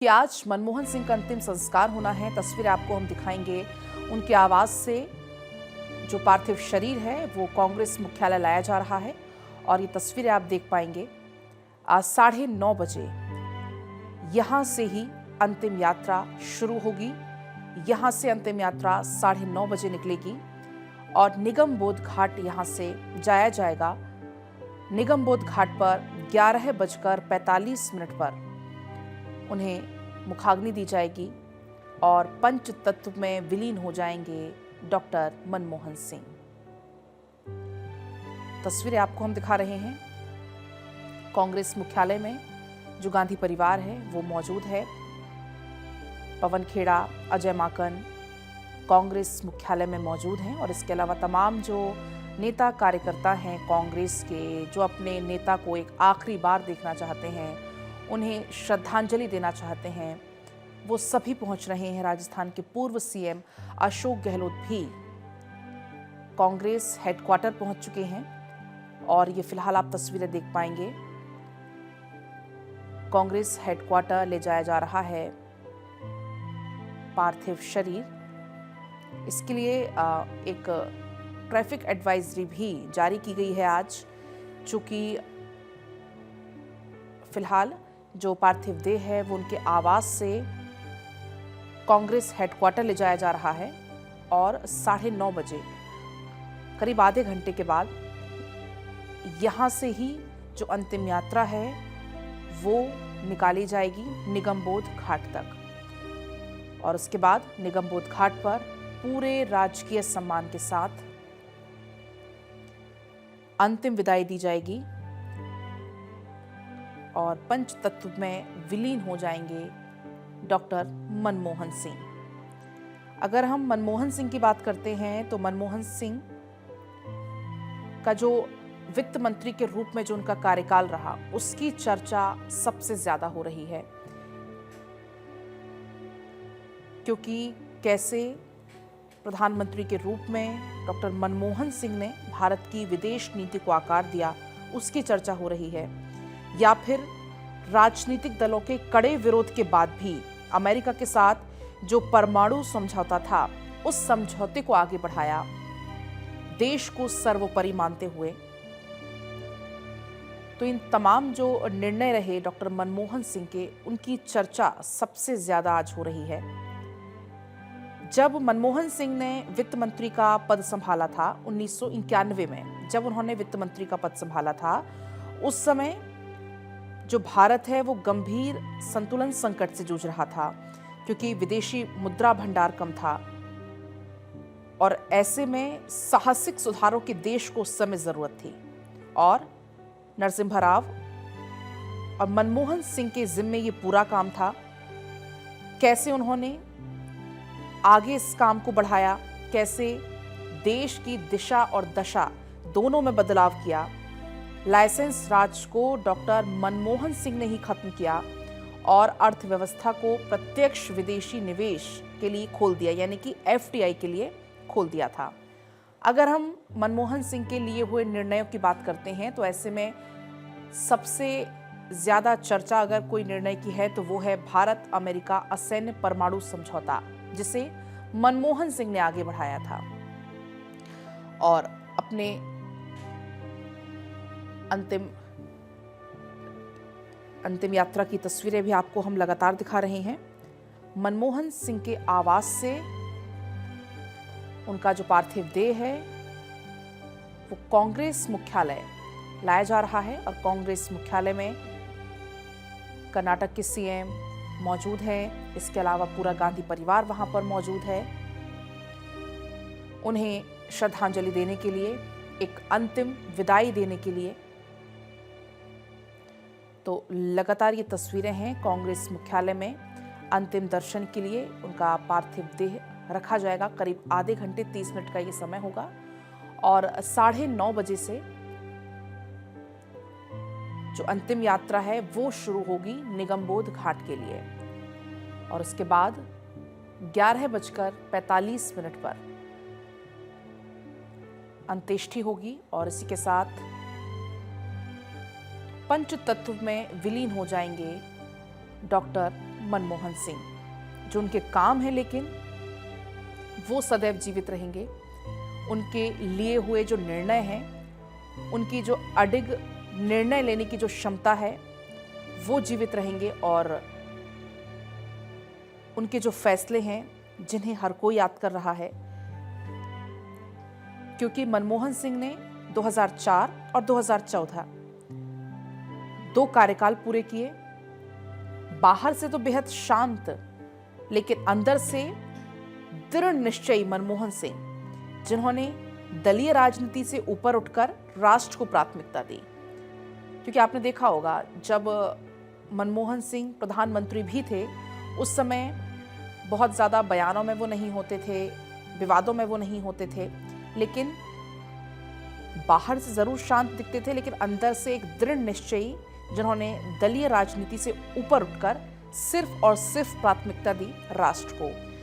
कि आज मनमोहन सिंह का अंतिम संस्कार होना है। तस्वीरें आपको हम दिखाएंगे उनके आवास से। जो पार्थिव शरीर है वो कांग्रेस मुख्यालय लाया जा रहा है और ये तस्वीरें आप देख पाएंगे। आज 9:30 बजे यहाँ से ही अंतिम यात्रा शुरू होगी। यहाँ से अंतिम यात्रा 9:30 बजे निकलेगी और निगम बोध घाट यहाँ से जाया जाएगा। निगम बोध घाट पर 11:45 पर उन्हें मुखाग्नि दी जाएगी और पंच तत्व में विलीन हो जाएंगे डॉक्टर मनमोहन सिंह। तस्वीरें आपको हम दिखा रहे हैं। कांग्रेस मुख्यालय में जो गांधी परिवार है वो मौजूद है। पवन खेड़ा, अजय माकन कांग्रेस मुख्यालय में मौजूद हैं और इसके अलावा तमाम जो नेता कार्यकर्ता हैं कांग्रेस के, जो अपने नेता को एक आखिरी बार देखना चाहते हैं, उन्हें श्रद्धांजलि देना चाहते हैं, वो सभी पहुंच रहे हैं। राजस्थान के पूर्व सीएम अशोक गहलोत भी कांग्रेस हेडक्वार्टर पहुंच चुके हैं और ये फिलहाल आप तस्वीरें देख पाएंगे। कांग्रेस हेडक्वार्टर ले जाया जा रहा है पार्थिव शरीर। इसके लिए एक ट्रैफिक एडवाइजरी भी जारी की गई है आज, चूंकि फिलहाल जो पार्थिव देह है वो उनके आवास से कांग्रेस हेडक्वार्टर ले जाया जा रहा है और 9:30 बजे करीब आधे घंटे के बाद यहाँ से ही जो अंतिम यात्रा है वो निकाली जाएगी निगम बोध घाट तक और उसके बाद निगम बोध घाट पर पूरे राजकीय सम्मान के साथ अंतिम विदाई दी जाएगी और पंच तत्व में विलीन हो जाएंगे डॉक्टर मनमोहन सिंह। अगर हम मनमोहन सिंह की बात करते हैं तो मनमोहन सिंह का जो वित्त मंत्री के रूप में जो उनका कार्यकाल रहा उसकी चर्चा सबसे ज्यादा हो रही है, क्योंकि कैसे प्रधानमंत्री के रूप में डॉक्टर मनमोहन सिंह ने भारत की विदेश नीति को आकार दिया उसकी चर्चा हो रही है, या फिर राजनीतिक दलों के कड़े विरोध के बाद भी अमेरिका के साथ जो परमाणु समझौता था उस समझौते को आगे बढ़ाया देश को सर्वोपरि मानते हुए। तो इन तमाम जो निर्णय रहे डॉक्टर मनमोहन सिंह के, उनकी चर्चा सबसे ज्यादा आज हो रही है। जब मनमोहन सिंह ने वित्त मंत्री का पद संभाला था 1991 में, जब उन्होंने वित्त मंत्री का पद संभाला था, उस समय जो भारत है वो गंभीर संतुलन संकट से जूझ रहा था, क्योंकि विदेशी मुद्रा भंडार कम था और ऐसे में साहसिक सुधारों के देश को उस समय जरूरत थी और नरसिम्हा राव और मनमोहन सिंह के जिम्मे ये पूरा काम था। कैसे उन्होंने आगे इस काम को बढ़ाया, कैसे देश की दिशा और दशा दोनों में बदलाव किया। लाइसेंस राज को डॉक्टर मनमोहन सिंह ने ही खत्म किया और अर्थव्यवस्था को प्रत्यक्ष विदेशी निवेश के लिए खोल दिया, यानी कि एफडीआई के लिए खोल दिया था। अगर हम मनमोहन सिंह के लिए हुए निर्णयों की बात करते हैं तो ऐसे में सबसे ज्यादा चर्चा अगर कोई निर्णय की है तो वो है भारत अमेरिका असैन्य परमाणु समझौता, जिसे मनमोहन सिंह ने आगे बढ़ाया था। और अपने अंतिम यात्रा की तस्वीरें भी आपको हम लगातार दिखा रहे हैं। मनमोहन सिंह के आवास से उनका जो पार्थिव देह है वो कांग्रेस मुख्यालय लाया जा रहा है और कांग्रेस मुख्यालय में कर्नाटक के सीएम मौजूद हैं। इसके अलावा पूरा गांधी परिवार वहां पर मौजूद है। उन्हें श्रद्धांजलि देने के लिए, एक अंतिम विदाई देने के लिए। तो लगातार ये तस्वीरें हैं कांग्रेस मुख्यालय में। अंतिम दर्शन के लिए उनका पार्थिव देह रखा जाएगा। करीब आधे घंटे 30 मिनट का ये समय होगा और 9:30 बजे से जो अंतिम यात्रा है वो शुरू होगी निगम बोध घाट के लिए और उसके बाद 11:45 पर अंत्येष्टि होगी और इसी के साथ पंच तत्व में विलीन हो जाएंगे डॉक्टर मनमोहन सिंह। जो उनके काम है लेकिन वो सदैव जीवित रहेंगे। उनके लिए हुए जो निर्णय हैं, उनकी जो अडिग निर्णय लेने की जो क्षमता है वो जीवित रहेंगे। और उनके जो फैसले हैं जिन्हें हर कोई याद कर रहा है, क्योंकि मनमोहन सिंह ने 2004 और 2014 2 कार्यकाल पूरे किए। बाहर से तो बेहद शांत लेकिन अंदर से दृढ़ निश्चयी मनमोहन सिंह, जिन्होंने दलीय राजनीति से ऊपर उठकर राष्ट्र को प्राथमिकता दी। क्योंकि आपने देखा होगा जब मनमोहन सिंह प्रधानमंत्री भी थे उस समय बहुत ज़्यादा बयानों में वो नहीं होते थे, विवादों में वो नहीं होते थे, लेकिन बाहर से ज़रूर शांत दिखते थे लेकिन अंदर से एक दृढ़ निश्चयी, जिन्होंने दलीय राजनीति से ऊपर उठकर सिर्फ और सिर्फ प्राथमिकता दी राष्ट्र को।